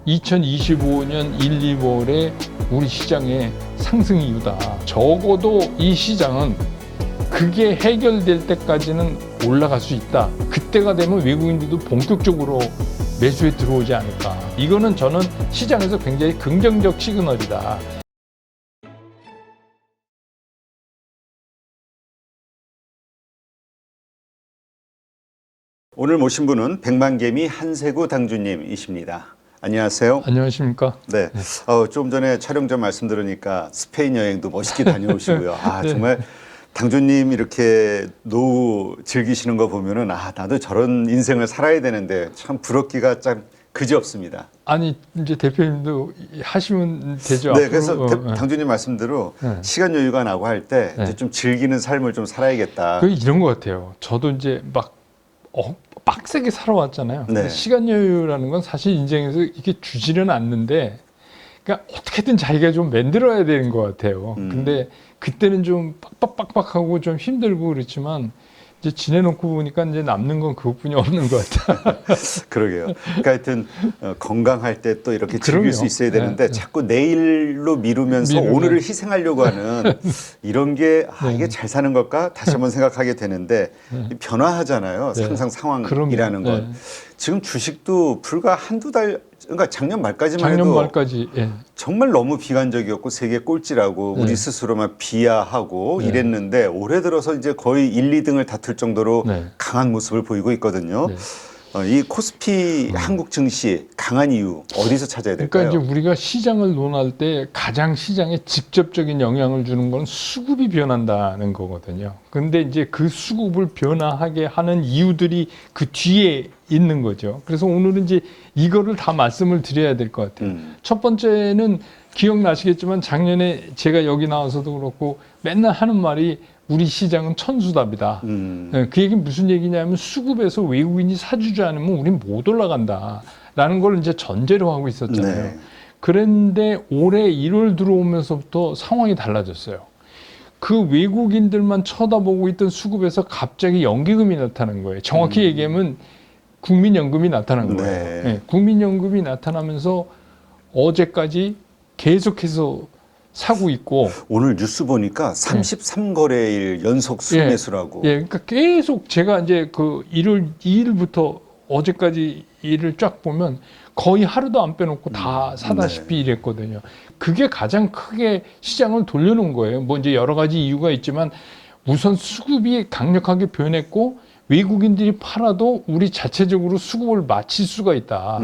2025년 1, 2월에 우리 시장의 상승 이유다. 적어도 이 시장은 그게 해결될 때까지는 올라갈 수 있다. 그때가 되면 외국인들도 본격적으로 매수에 들어오지 않을까. 이거는 저는 시장에서 굉장히 긍정적 시그널이다. 오늘 모신 분은 백만개미 한세구 당주님이십니다. 안녕하세요. 안녕하십니까? 네. 좀 전에 촬영 전 말씀 들으니까 스페인 여행도 멋있게 다녀오시고요. 네. 정말 당주님 이렇게 노후 즐기시는 거 보면은 나도 저런 인생을 살아야 되는데 참 부럽기가 참 그지없습니다. 아니 이제 대표님도 하시면 되죠. 네, 그래서 당주님 말씀대로 네. 시간 여유가 나고 할 때 네. 이제 좀 즐기는 삶을 좀 살아야겠다. 이런 것 같아요. 저도 이제 막 빡세게 살아왔잖아요. 네. 시간 여유라는 건 사실 인생에서 이게 주지는 않는데, 그러니까 어떻게든 자기가 좀 만들어야 되는 것 같아요. 근데 그때는 좀 빡빡빡빡하고 좀 힘들고 그렇지만 이제 지내놓고 보니까 이제 남는 건 그것뿐이 없는 것 같아요. 그러게요. 그러니까 하여튼 건강할 때 또 이렇게 즐길 그럼요. 수 있어야 되는데 네. 자꾸 내일로 미루면서 오늘을 희생하려고 하는 이런 게 이게 잘 사는 걸까? 다시 한번 생각하게 되는데 변화하잖아요. 네. 항상 상황이라는 건. 네. 지금 주식도 불과 한두 달, 그러니까 작년 말까지만 작년 해도 말까지 정말 너무 비관적이었고 세계 꼴찌라고 우리 스스로만 비하하고 이랬는데 올해 들어서 이제 거의 1, 2등을 다툴 정도로 강한 모습을 보이고 있거든요. 이 코스피 한국 증시 강한 이유 어디서 찾아야 될까요? 그러니까 이제 우리가 시장을 논할 때 가장 시장에 직접적인 영향을 주는 건 수급이 변한다는 거거든요. 근데 이제 그 수급을 변화하게 하는 이유들이 그 뒤에 있는 거죠. 그래서 오늘은 이제 이거를 다 말씀을 드려야 될 것 같아요. 첫 번째는 기억나시겠지만 작년에 제가 여기 나와서도 그렇고 맨날 하는 말이 우리 시장은 천수답이다. 그 얘기는 무슨 얘기냐면 수급에서 외국인이 사주지 않으면 우린 못 올라간다라는 걸 이제 전제로 하고 있었잖아요. 네. 그런데 올해 1월 들어오면서부터 상황이 달라졌어요. 그 외국인들만 쳐다보고 있던 수급에서 갑자기 연기금이 나타난 거예요. 정확히 얘기하면 국민연금이 나타난 거예요. 네, 국민연금이 나타나면서 어제까지 계속해서 사고 있고 오늘 뉴스 보니까 33거래일 연속 순매수라고. 그러니까 계속 제가 이제 그 1월 2일부터 어제까지 일을 쫙 보면 거의 하루도 안 빼놓고 다 사다시피 이랬거든요. 그게 가장 크게 시장을 돌려놓은 거예요. 뭐 이제 여러 가지 이유가 있지만 우선 수급이 강력하게 변했고 외국인들이 팔아도 우리 자체적으로 수급을 맞출 수가 있다.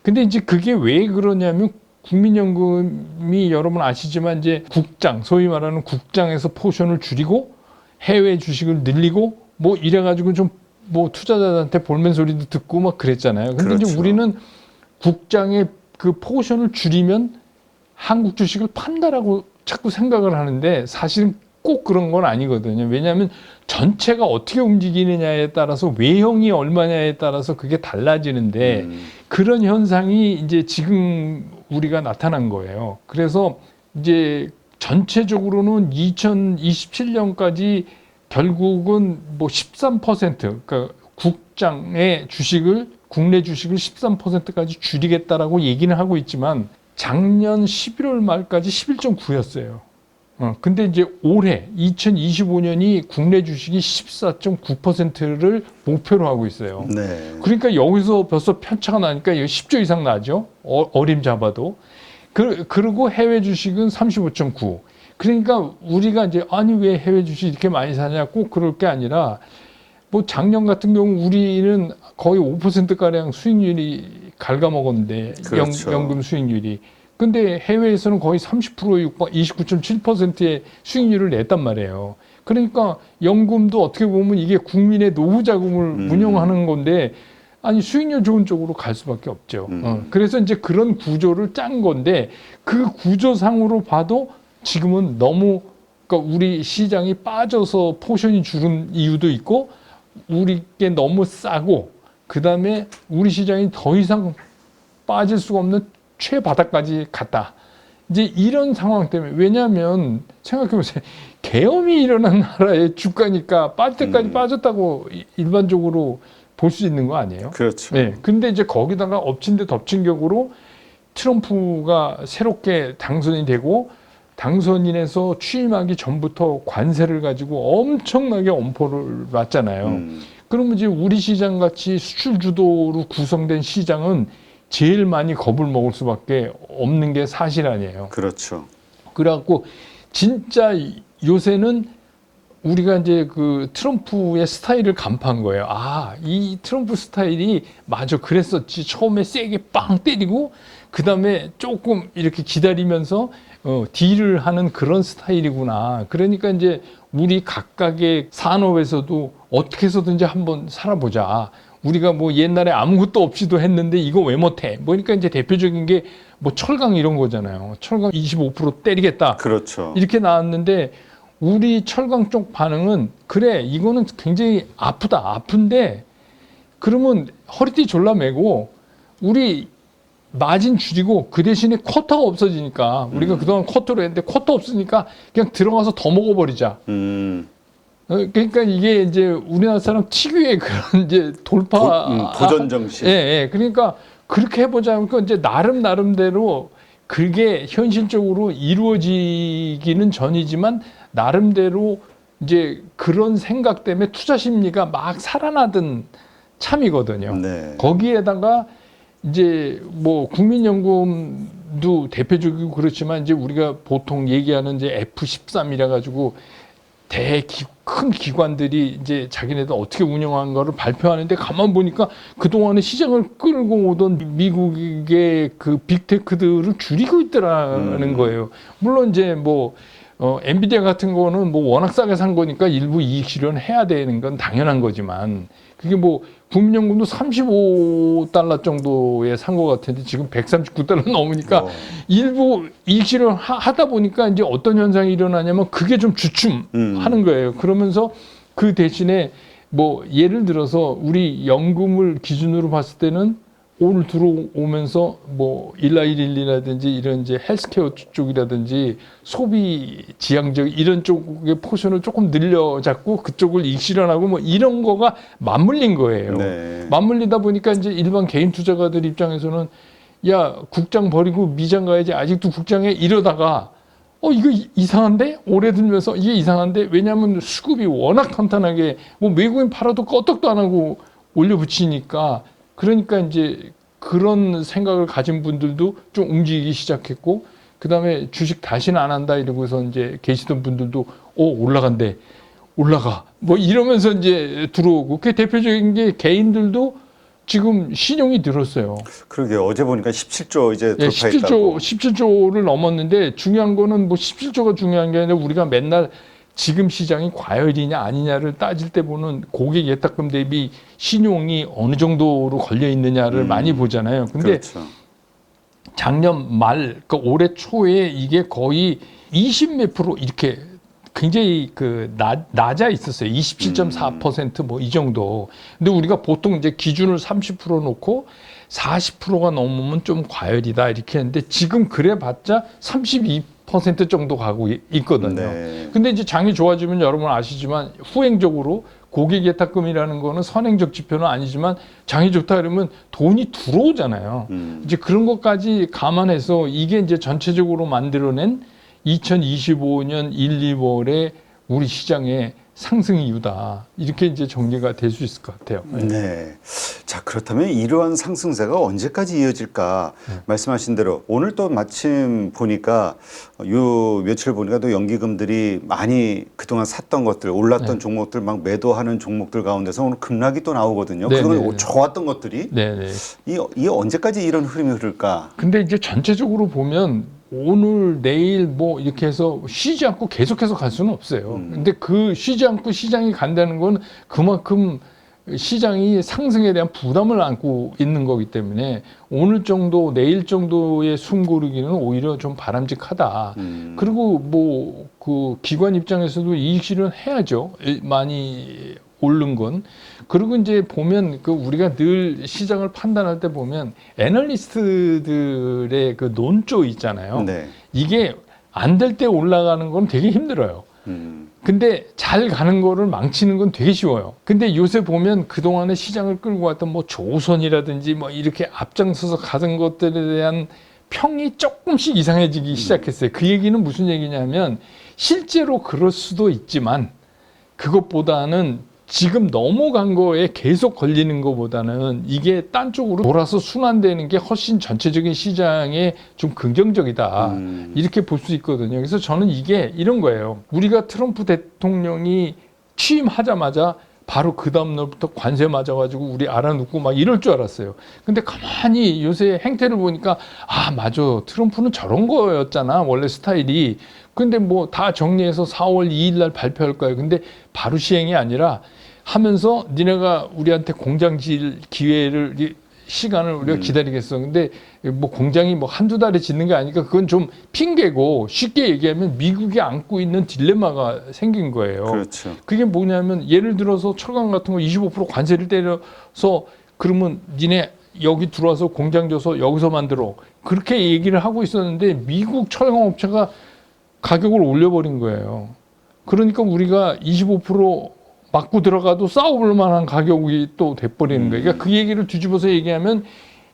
근데 이제 그게 왜 그러냐면 국민연금이 여러분 아시지만 이제 국장, 소위 말하는 국장에서 포션을 줄이고 해외 주식을 늘리고 뭐 이래가지고 좀 뭐 투자자들한테 볼멘 소리도 듣고 막 그랬잖아요. 근데 그렇죠. 이제 우리는 국장의 그 포션을 줄이면 한국 주식을 판다라고 자꾸 생각을 하는데 사실은 꼭 그런 건 아니거든요. 왜냐하면 전체가 어떻게 움직이느냐에 따라서 외형이 얼마냐에 따라서 그게 달라지는데 그런 현상이 이제 지금 우리가 나타난 거예요. 그래서 이제 전체적으로는 2027년까지 결국은 뭐 13%, 그러니까 국장의 주식을 국내 주식을 13%까지 줄이겠다라고 얘기는 하고 있지만 작년 11월 말까지 11.9였어요. 근데 이제 올해 2025년이 국내 주식이 14.9%를 목표로 하고 있어요. 네. 그러니까 여기서 벌써 편차가 나니까 10조 이상 나죠. 어림잡아도. 그리고 해외 주식은 35.9. 그러니까 우리가 이제 아니 왜 해외 주식 이렇게 많이 사냐 꼭 그럴 게 아니라 뭐 작년 같은 경우 우리는 거의 5%가량 수익률이 갉아먹었는데 그렇죠. 연금 수익률이. 근데 해외에서는 거의 30% 29.7%의 수익률을 냈단 말이에요. 그러니까 연금도 어떻게 보면 이게 국민의 노후 자금을 운용하는 건데 아니 수익률 좋은 쪽으로 갈 수밖에 없죠. 그래서 이제 그런 구조를 짠 건데 그 구조상으로 봐도 지금은 너무 그러니까 우리 시장이 빠져서 포션이 줄은 이유도 있고 우리께 너무 싸고 그다음에 우리 시장이 더 이상 빠질 수가 없는 최바닥까지 갔다. 이제 이런 상황 때문에 왜냐하면 생각해보세요. 계엄이 일어난 나라의 주가니까 빠질 때까지 빠졌다고 일반적으로 볼 수 있는 거 아니에요? 그렇죠. 네. 근데 이제 거기다가 엎친 데 덮친 격으로 트럼프가 새롭게 당선이 되고 당선이 돼서 취임하기 전부터 관세를 가지고 엄청나게 엄포를 놨잖아요. 그러면 이제 우리 시장 같이 수출 주도로 구성된 시장은 제일 많이 겁을 먹을 수밖에 없는 게 사실 아니에요. 그렇죠. 그래갖고 진짜 요새는 우리가 이제 그 트럼프의 스타일을 간파한 거예요. 아, 이 트럼프 스타일이 맞아, 그랬었지. 처음에 세게 빵 때리고 그 다음에 조금 이렇게 기다리면서 딜을 하는 그런 스타일이구나. 그러니까 이제 우리 각각의 산업에서도 어떻게 해서든지 한번 살아보자. 우리가 뭐 옛날에 아무것도 없이도 했는데 이거 왜 못해? 그러니까 이제 대표적인 게 뭐 철강 이런 거잖아요. 철강 25% 때리겠다. 그렇죠. 이렇게 나왔는데 우리 철강 쪽 반응은 그래, 이거는 굉장히 아픈데 그러면 허리띠 졸라매고 우리 마진 줄이고 그 대신에 쿼터가 없어지니까 우리가 그동안 쿼터로 했는데 쿼터 없으니까 그냥 들어가서 더 먹어버리자. 그러니까 이게 이제 우리나라 사람 특유의 그런 이제 돌파 도전 정신. 예. 그러니까 그렇게 해보자. 그러니까 이제 나름대로 그게 현실적으로 이루어지기는 전이지만 나름대로 이제 그런 생각 때문에 투자 심리가 막 살아나던 참이거든요. 네. 거기에다가 이제 뭐 국민연금도 대표적이고 그렇지만 이제 우리가 보통 얘기하는 이제 F13이라 가지고 큰 기관들이 이제 자기네들 어떻게 운영한 거를 발표하는데 가만 보니까 그동안에 시장을 끌고 오던 미국의 그 빅테크들을 줄이고 있더라는 거예요. 물론 이제 뭐 엔비디아 같은 거는 뭐 워낙 싸게 산 거니까 일부 이익 실현해야 되는 건 당연한 거지만 그게 뭐 국민연금도 35달러 정도에 산 것 같은데 지금 139달러 넘으니까 일부 이익 실현 하다 보니까 이제 어떤 현상이 일어나냐면 그게 좀 주춤하는 거예요. 그러면서 그 대신에 뭐 예를 들어서 우리 연금을 기준으로 봤을 때는 오늘 들어오면서 뭐 일라일일리라든지 이런 이제 헬스케어 쪽이라든지 소비 지향적 이런 쪽의 포션을 조금 늘려잡고 그쪽을 이익 실현하고 뭐 이런 거가 맞물린 거예요. 네. 맞물리다 보니까 이제 일반 개인 투자가들 입장에서는 야, 국장 버리고 미장 가야지 아직도 국장에 이러다가 이거 이상한데? 올해 들면서 이게 이상한데? 왜냐하면 수급이 워낙 탄탄하게 뭐 외국인 팔아도 껐떡도 안 하고 올려붙이니까 그러니까 이제 그런 생각을 가진 분들도 좀 움직이기 시작했고 그다음에 주식 다시는 안 한다 이러고서 이제 계시던 분들도 올라간대. 올라가. 뭐 이러면서 이제 들어오고 그 대표적인 게 개인들도 지금 신용이 늘었어요. 그러게 어제 보니까 17조 이제 돌파했다고. 17조를 넘었는데 중요한 거는 뭐 17조가 중요한 게 아니라 우리가 맨날 지금 시장이 과열이냐 아니냐를 따질 때 보는 고객 예탁금 대비 신용이 어느 정도로 걸려 있느냐를 많이 보잖아요. 근데 그렇죠. 작년 말, 그러니까 올해 초에 이게 거의 20몇 프로 이렇게 굉장히 낮아 있었어요. 27.4% 뭐 이 정도. 근데 우리가 보통 이제 기준을 30% 놓고 40%가 넘으면 좀 과열이다 이렇게 했는데 지금 그래봤자 32% 정도 가고 있거든요. 네. 근데 이제 장이 좋아지면 여러분 아시지만 후행적으로 고객 예탁금이라는 거는 선행적 지표는 아니지만 장이 좋다 그러면 돈이 들어오잖아요. 이제 그런 것까지 감안해서 이게 이제 전체적으로 만들어낸 2025년 1, 2월에 우리 시장의 상승 이유다. 이렇게 이제 정리가 될 수 있을 것 같아요. 네. 자, 그렇다면 이러한 상승세가 언제까지 이어질까? 말씀하신 대로 오늘 또 마침 보니까 요 며칠 보니까 또 연기금들이 많이 그동안 샀던 것들, 올랐던 종목들 막 매도하는 종목들 가운데서 오늘 급락이 또 나오거든요. 그건 좋았던 것들이. 네네. 이 언제까지 이런 흐름이 흐를까? 근데 이제 전체적으로 보면 오늘 내일 뭐 이렇게 해서 쉬지 않고 계속해서 갈 수는 없어요. 근데 그 쉬지 않고 시장이 간다는 건 그만큼 시장이 상승에 대한 부담을 안고 있는 거기 때문에 오늘 정도 내일 정도의 숨 고르기는 오히려 좀 바람직하다. 그리고 뭐 그 기관 입장에서도 이익 실현 해야죠. 많이 오른 건. 그리고 이제 보면 그 우리가 늘 시장을 판단할 때 보면 애널리스트들의 그 논조 있잖아요. 네. 이게 안 될 때 올라가는 건 되게 힘들어요. 근데 잘 가는 거를 망치는 건 되게 쉬워요. 근데 요새 보면 그동안에 시장을 끌고 왔던 뭐 조선이라든지 뭐 이렇게 앞장서서 가던 것들에 대한 평이 조금씩 이상해지기 시작했어요. 그 얘기는 무슨 얘기냐면 실제로 그럴 수도 있지만 그것보다는 지금 넘어간 거에 계속 걸리는 것보다는 이게 딴 쪽으로 돌아서 순환되는 게 훨씬 전체적인 시장에 좀 긍정적이다. 이렇게 볼 수 있거든요. 그래서 저는 이게 이런 거예요. 우리가 트럼프 대통령이 취임하자마자 바로 그 다음날부터 관세 맞아가지고 우리 알아눕고 막 이럴 줄 알았어요. 근데 가만히 요새 행태를 보니까 아 맞아, 트럼프는 저런 거였잖아 원래 스타일이. 근데 뭐 다 정리해서 4월 2일 날 발표할 거예요. 근데 바로 시행이 아니라 하면서 니네가 우리한테 공장 지을 기회를 시간을 우리가 기다리겠어. 근데 뭐 공장이 뭐 한두 달에 짓는 게 아니니까 그건 좀 핑계고, 쉽게 얘기하면 미국이 안고 있는 딜레마가 생긴 거예요. 그렇죠. 그게 뭐냐면 예를 들어서 철강 같은 거 25% 관세를 때려서 그러면 니네 여기 들어와서 공장 줘서 여기서 만들어. 그렇게 얘기를 하고 있었는데 미국 철강 업체가 가격을 올려버린 거예요. 그러니까 우리가 25% 맞고 들어가도 싸워볼 만한 가격이 또 돼버리는 거예요. 그러니까 그 얘기를 뒤집어서 얘기하면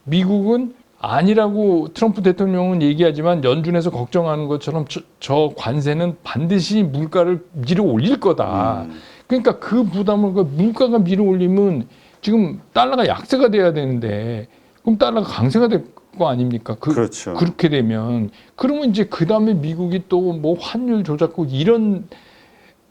미국은 아니라고 트럼프 대통령은 얘기하지만 연준에서 걱정하는 것처럼 저 관세는 반드시 물가를 밀어 올릴 거다. 그러니까 그 부담을, 물가가 밀어 올리면 지금 달러가 약세가 돼야 되는데 그럼 달러가 강세가 될 거 아닙니까? 그렇죠. 그렇게 되면 그러면 이제 그 다음에 미국이 또 뭐 환율 조작국 이런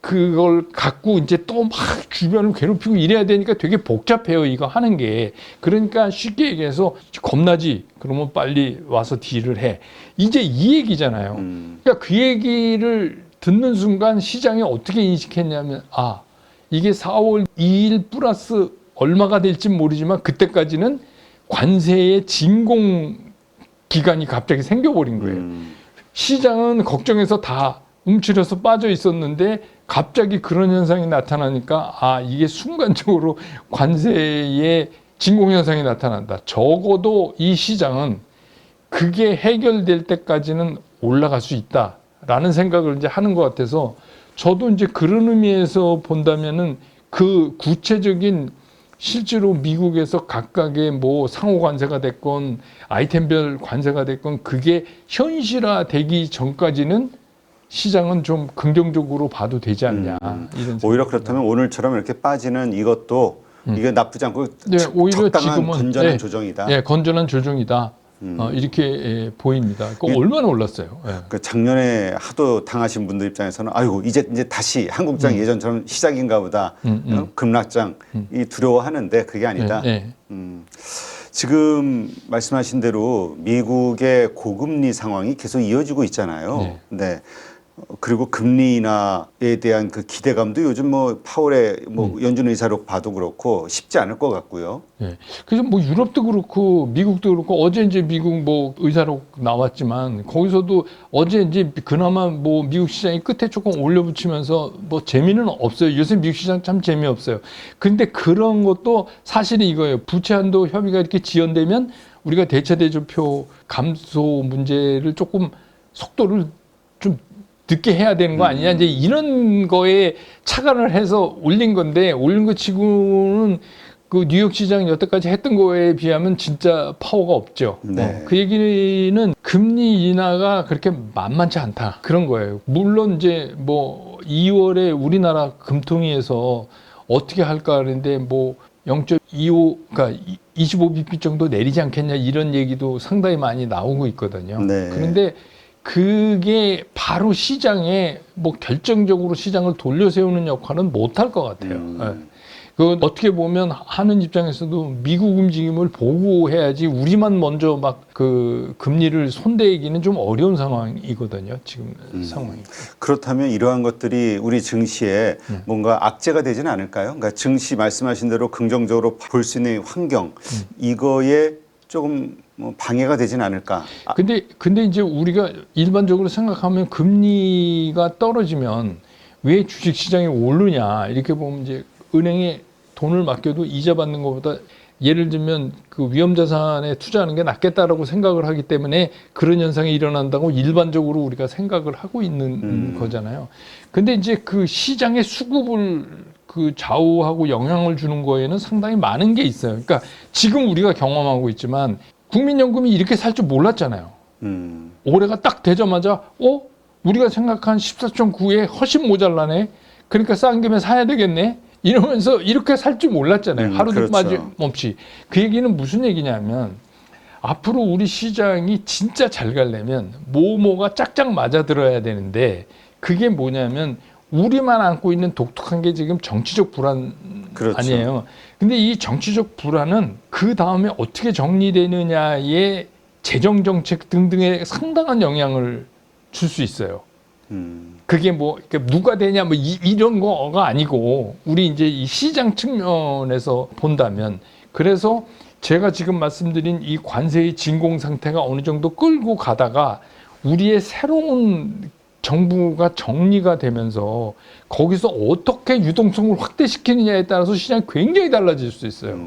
그걸 갖고 이제 또 막 주변을 괴롭히고 이래야 되니까 되게 복잡해요, 이거 하는 게. 그러니까 쉽게 얘기해서 겁나지? 그러면 빨리 와서 딜을 해. 이제 이 얘기잖아요. 그러니까 그 얘기를 듣는 순간 시장이 어떻게 인식했냐면, 아, 이게 4월 2일 플러스 얼마가 될지 모르지만 그때까지는 관세의 진공 기간이 갑자기 생겨버린 거예요. 시장은 걱정해서 다 움츠려서 빠져 있었는데 갑자기 그런 현상이 나타나니까 아, 이게 순간적으로 관세의 진공 현상이 나타난다. 적어도 이 시장은 그게 해결될 때까지는 올라갈 수 있다라는 생각을 이제 하는 것 같아서, 저도 이제 그런 의미에서 본다면은 그 구체적인 실제로 미국에서 각각의 뭐 상호 관세가 됐건 아이템별 관세가 됐건 그게 현실화되기 전까지는 시장은 좀 긍정적으로 봐도 되지 않냐. 이런 오히려 그렇다면 오늘처럼 이렇게 빠지는 이것도 이게 나쁘지 않고 네, 오히려 적당한 지금은 건전한 조정이다. 네, 건전한 조정이다. 이렇게 보입니다. 얼마나 올랐어요. 그 작년에 하도 당하신 분들 입장에서는 아이고 이제 다시 한국장 예전처럼 시작인가 보다. 급락장이 두려워하는데 그게 아니다. 지금 말씀하신 대로 미국의 고금리 상황이 계속 이어지고 있잖아요. 네. 그리고 금리 인하에 대한 그 기대감도 요즘 뭐 파월의 뭐 연준 의사록 봐도 그렇고 쉽지 않을 것 같고요. 네. 그래서 뭐 유럽도 그렇고 미국도 그렇고 어제 이제 미국 뭐 의사록 나왔지만 거기서도 어제 이제 그나마 뭐 미국 시장이 끝에 조금 올려붙이면서 뭐 재미는 없어요. 요새 미국 시장 참 재미없어요. 근데 그런 것도 사실은 이거예요. 부채 한도 협의가 이렇게 지연되면 우리가 대체대조표 감소 문제를 조금 속도를 좀 늦게 해야 되는 거 아니냐, 이제 이런 거에 착안을 해서 올린 건데, 올린 거 치고는 그 뉴욕 시장 여태까지 했던 거에 비하면 진짜 파워가 없죠. 네. 그 얘기는 금리 인하가 그렇게 만만치 않다, 그런 거예요. 물론 이제 뭐 2월에 우리나라 금통위에서 어떻게 할까 하는데 뭐 0.25, 그러니까 25bp 정도 내리지 않겠냐 이런 얘기도 상당히 많이 나오고 있거든요. 네. 그런데 그게 바로 시장에 뭐 결정적으로 시장을 돌려세우는 역할은 못할 것 같아요. 그 어떻게 보면 하는 입장에서도 미국 움직임을 보고 해야지 우리만 먼저 막 그 금리를 손대기는 좀 어려운 상황이거든요. 지금 상황이. 그렇다면 이러한 것들이 우리 증시에 뭔가 악재가 되지는 않을까요? 그러니까 증시 말씀하신 대로 긍정적으로 볼 수 있는 환경, 이거에 조금 뭐 방해가 되진 않을까. 근데 이제 우리가 일반적으로 생각하면 금리가 떨어지면 왜 주식 시장이 오르냐 이렇게 보면 이제 은행에 돈을 맡겨도 이자 받는 것보다 예를 들면 그 위험 자산에 투자하는 게 낫겠다라고 생각을 하기 때문에 그런 현상이 일어난다고 일반적으로 우리가 생각을 하고 있는 거잖아요. 근데 이제 그 시장의 수급을 그 좌우하고 영향을 주는 거에는 상당히 많은 게 있어요. 그러니까 지금 우리가 경험하고 있지만 국민연금이 이렇게 살 줄 몰랐잖아요. 올해가 딱 되자마자 우리가 생각한 14.9에 훨씬 모자라네. 그러니까 싼 김에 사야 되겠네. 이러면서 이렇게 살 줄 몰랐잖아요. 하루도 그렇죠. 빠짐없이. 그 얘기는 무슨 얘기냐면 앞으로 우리 시장이 진짜 잘 가려면 뭐가 짝짝 맞아 들어야 되는데 그게 뭐냐면 우리만 안고 있는 독특한 게 지금 정치적 불안 그렇죠. 아니에요. 근데 이 정치적 불안은 그 다음에 어떻게 정리되느냐에 재정 정책 등등에 상당한 영향을 줄 수 있어요. 그게 뭐 누가 되냐 뭐 이런 거가 아니고 우리 이제 이 시장 측면에서 본다면 그래서 제가 지금 말씀드린 이 관세의 진공 상태가 어느 정도 끌고 가다가 우리의 새로운 정부가 정리가 되면서 거기서 어떻게 유동성을 확대시키느냐에 따라서 시장이 굉장히 달라질 수 있어요.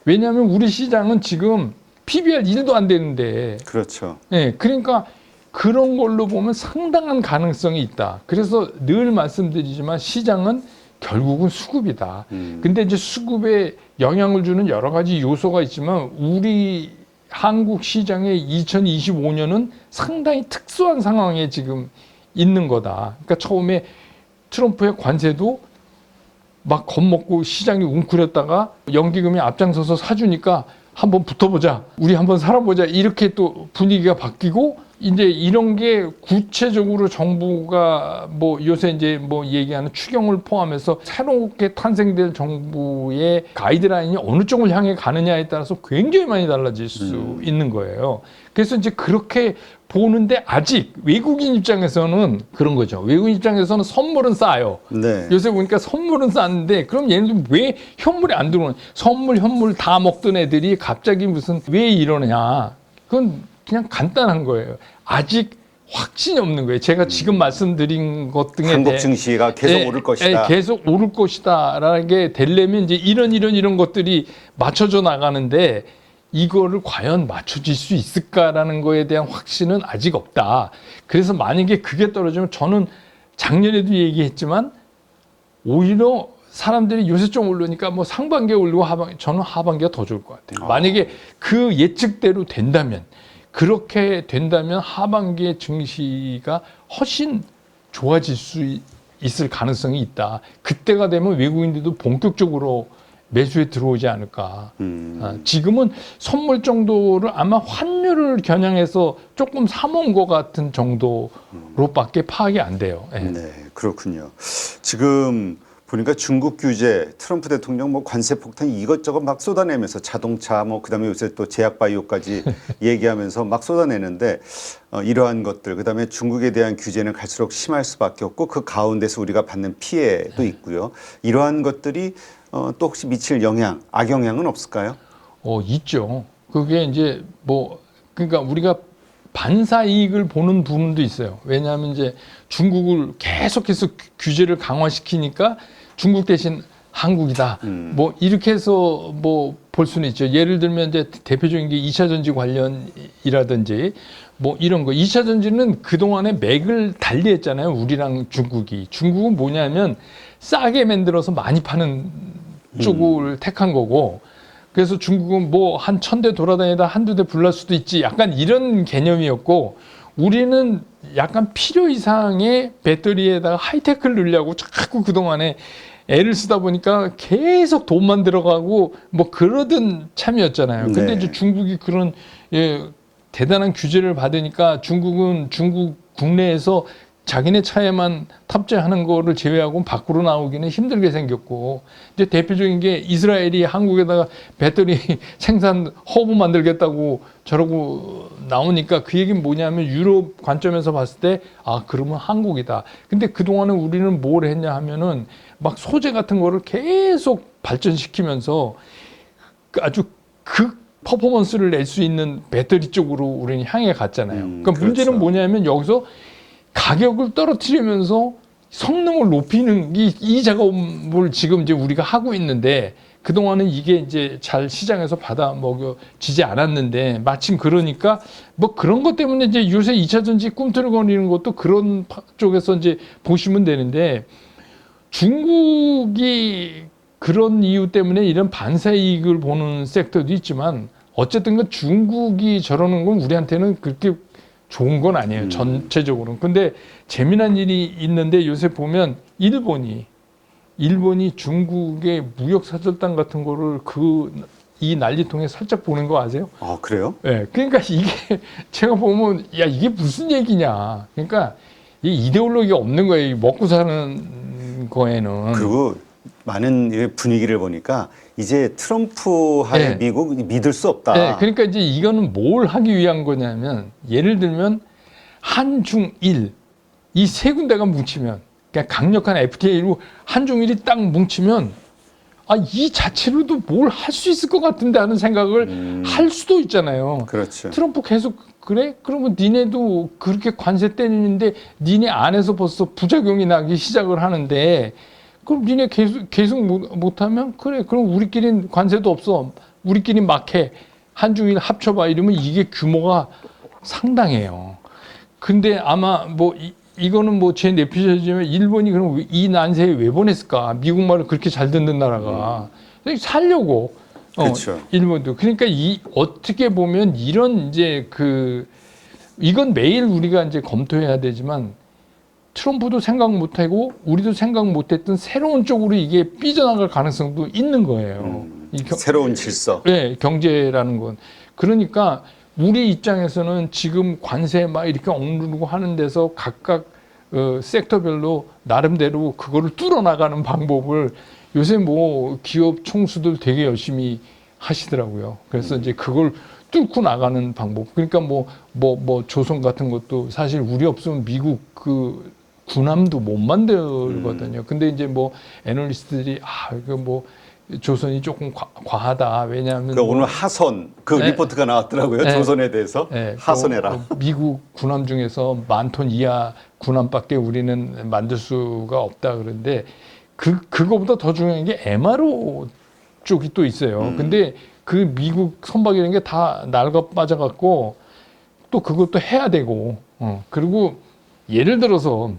왜냐하면 우리 시장은 지금 PBR 1도 안 되는데 그렇죠. 네, 그러니까 그런 걸로 보면 상당한 가능성이 있다. 그래서 늘 말씀드리지만 시장은 결국은 수급이다. 근데 이제 수급에 영향을 주는 여러 가지 요소가 있지만 우리 한국 시장의 2025년은 상당히 특수한 상황에 지금 있는 거다. 그러니까 처음에 트럼프의 관세도 막 겁먹고 시장이 웅크렸다가 연기금이 앞장서서 사주니까 한번 붙어보자. 우리 한번 살아보자. 이렇게 또 분위기가 바뀌고 이제 이런 게 구체적으로 정부가 뭐 요새 이제 뭐 얘기하는 추경을 포함해서 새롭게 탄생될 정부의 가이드라인이 어느 쪽을 향해 가느냐에 따라서 굉장히 많이 달라질 수 있는 거예요. 그래서 이제 그렇게 보는데 아직 외국인 입장에서는 그런 거죠. 외국인 입장에서는 선물은 싸요. 네. 요새 보니까 선물은 쌌는데 그럼 얘네들 왜 현물이 안 들어오냐. 선물 현물 다 먹던 애들이 갑자기 무슨 왜 이러느냐. 그건 그냥 간단한 거예요. 아직 확신이 없는 거예요. 제가 지금 말씀드린 것 등에 한국 증시가 계속 오를 것이다. 계속 오를 것이다라는 게 되려면 이제 이런 것들이 맞춰져 나가는데 이거를 과연 맞춰질 수 있을까라는 거에 대한 확신은 아직 없다. 그래서 만약에 그게 떨어지면 저는 작년에도 얘기했지만 오히려 사람들이 요새 좀 오르니까 뭐 상반기에 오르고 저는 하반기가 더 좋을 것 같아요. 만약에 그 예측대로 된다면 그렇게 된다면 하반기의 증시가 훨씬 좋아질 수 있을 가능성이 있다. 그때가 되면 외국인들도 본격적으로 매수에 들어오지 않을까. 지금은 선물 정도를 아마 환율을 겨냥해서 조금 사모은 것 같은 정도로밖에 파악이 안 돼요. 네. 네, 그렇군요. 지금 보니까 중국 규제, 트럼프 대통령 뭐 관세 폭탄 이것저것 막 쏟아내면서 자동차 뭐 그다음에 요새 또 제약 바이오까지 얘기하면서 막 쏟아내는데 이러한 것들 그다음에 중국에 대한 규제는 갈수록 심할 수밖에 없고 그 가운데서 우리가 받는 피해도 있고요. 이러한 것들이 또 혹시 미칠 영향, 악영향은 없을까요? 있죠. 그게 이제 뭐 그러니까 우리가 반사 이익을 보는 부분도 있어요. 왜냐하면 이제 중국을 계속해서 규제를 강화시키니까 중국 대신 한국이다. 뭐 이렇게 해서 뭐 볼 수는 있죠. 예를 들면 이제 대표적인 게 2차 전지 관련이라든지 뭐 이런 거. 2차 전지는 그동안에 맥을 달리했잖아요. 우리랑 중국이. 중국은 뭐냐면 싸게 만들어서 많이 파는 쪽을 택한 거고 그래서 중국은 뭐 한 1000대 돌아다니다 한두 대 불날 수도 있지 약간 이런 개념이었고 우리는 약간 필요 이상의 배터리에다가 하이테크를 넣으려고 자꾸 그동안에 애를 쓰다 보니까 계속 돈만 들어가고 뭐 그러던 참이었잖아요. 근데 네. 이제 중국이 그런 대단한 규제를 받으니까 중국은 중국 국내에서 자기네 차에만 탑재하는 거를 제외하고 밖으로 나오기는 힘들게 생겼고 이제 대표적인 게 이스라엘이 한국에다가 배터리 생산 허브 만들겠다고 저러고 나오니까 그 얘기는 뭐냐면 유럽 관점에서 봤을 때 그러면 한국이다. 근데 그동안은 우리는 뭘 했냐 하면은 막 소재 같은 거를 계속 발전시키면서 아주 극 퍼포먼스를 낼 수 있는 배터리 쪽으로 우리는 향해 갔잖아요. 그러니까 그렇죠. 문제는 뭐냐면 여기서 가격을 떨어뜨리면서 성능을 높이는 이 작업을 지금 이제 우리가 하고 있는데 그동안은 이게 이제 잘 시장에서 받아 먹여지지 않았는데 마침 그러니까 뭐 그런 것 때문에 이제 요새 2차 전지 꿈틀거리는 것도 그런 쪽에서 이제 보시면 되는데 중국이 그런 이유 때문에 이런 반사 이익을 보는 섹터도 있지만 어쨌든 그 중국이 저러는 건 우리한테는 그렇게 좋은 건 아니에요. 전체적으로는. 근데 재미난 일이 있는데 요새 보면 일본이 중국의 무역 사절단 같은 거를 이 난리통에 살짝 보낸 거 아세요? 아, 그래요? 네, 그러니까 이게 제가 보면 야 이게 무슨 얘기냐. 그러니까 이 이데올로기가 없는 거예요. 이 먹고 사는 거에는. 그리고 많은 분위기를 보니까 이제 트럼프하에 네. 미국 믿을 수 없다. 네, 그러니까 이제 이거는 뭘 하기 위한 거냐면 예를 들면 한중일 이 세 군데가 뭉치면 그러니까 강력한 FTA로 한중일이 딱 뭉치면 이 자체로도 뭘 할 수 있을 것 같은데 하는 생각을 할 수도 있잖아요. 그렇죠. 트럼프 계속 그래? 그러면 니네도 그렇게 관세 때리는데 니네 안에서 벌써 부작용이 나기 시작을 하는데 그럼 니네 계속 못하면 그래 그럼 우리끼리는 관세도 없어 우리끼리 막 해 한중일 합쳐봐 이러면 이게 규모가 상당해요. 근데 아마 뭐 이거는 뭐 제 내피셜이지만 일본이 그럼 이 난세에 왜 보냈을까? 미국 말을 그렇게 잘 듣는 나라가 살려고 그렇죠. 일본도 그러니까 어떻게 보면 이런 이제 이건 매일 우리가 이제 검토해야 되지만 트럼프도 생각 못하고 우리도 생각 못했던 새로운 쪽으로 이게 삐져나갈 가능성도 있는 거예요. 새로운 질서. 네, 경제라는 건. 그러니까 우리 입장에서는 지금 관세 막 이렇게 억누르고 하는 데서 각각 섹터별로 나름대로 그거를 뚫어나가는 방법을 요새 뭐 기업 총수들 되게 열심히 하시더라고요. 그래서 이제 그걸 뚫고 나가는 방법. 그러니까 뭐 조선 같은 것도 사실 우리 없으면 미국 군함도 못 만들거든요. 근데 이제 뭐 애널리스트들이 이거 뭐 조선이 조금 과하다. 왜냐하면 그러니까 오늘 하선 리포트가 나왔더라고요. 네. 조선에 대해서 하선해라. 미국 군함 중에서 10,000톤 이하 군함밖에 우리는 만들 수가 없다 그런데 그거보다 더 중요한 게 MRO 쪽이 또 있어요. 근데 그 미국 선박이라는 게 다 낡아 빠져갖고 또 그것도 해야 되고 그리고 예를 들어서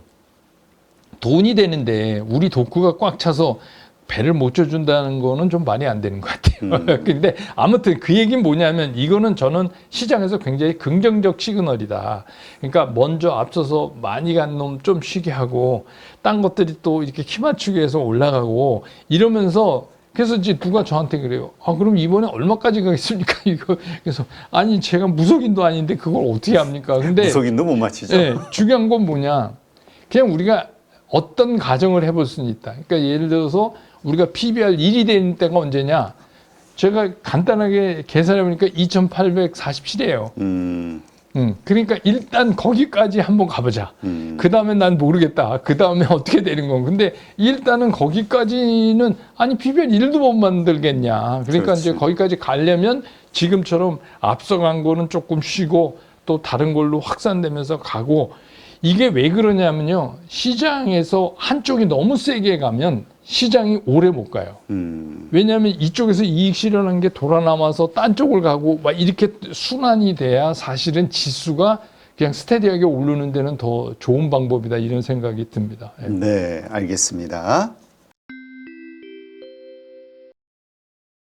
돈이 되는데 우리 도크가 꽉 차서 배를 못 줘준다는 거는 좀 말이 안 되는 것 같아요. 근데 아무튼 그 얘기는 뭐냐면 이거는 저는 시장에서 굉장히 긍정적 시그널이다. 그러니까 먼저 앞서서 많이 간 놈 좀 쉬게 하고 딴 것들이 또 이렇게 키 맞추기 해서 올라가고 이러면서 그래서 이제 누가 저한테 그래요. 그럼 이번에 얼마까지 가겠습니까? 이거 그래서 아니 제가 무속인도 아닌데 그걸 어떻게 합니까? 근데 무속인도 못 맞히죠. 네, 중요한 건 뭐냐? 그냥 우리가 어떤 가정을 해볼 수는 있다. 그러니까 예를 들어서 우리가 PBR 1이 되는 때가 언제냐? 제가 간단하게 계산해 보니까 2,847이에요. 그러니까 일단 거기까지 한번 가보자. 그 다음에 난 모르겠다. 그 다음에 어떻게 되는 건. 근데 일단은 거기까지는 아니 PBR 1도 못 만들겠냐. 그러니까 그렇지. 이제 거기까지 가려면 지금처럼 앞서간 거는 조금 쉬고 또 다른 걸로 확산되면서 가고 이게 왜 그러냐면요. 시장에서 한쪽이 너무 세게 가면 시장이 오래 못 가요. 왜냐하면 이쪽에서 이익 실현한 게 돌아 남아서 딴 쪽을 가고 막 이렇게 순환이 돼야 사실은 지수가 그냥 스테디하게 오르는 데는 더 좋은 방법이다 이런 생각이 듭니다. 네, 알겠습니다.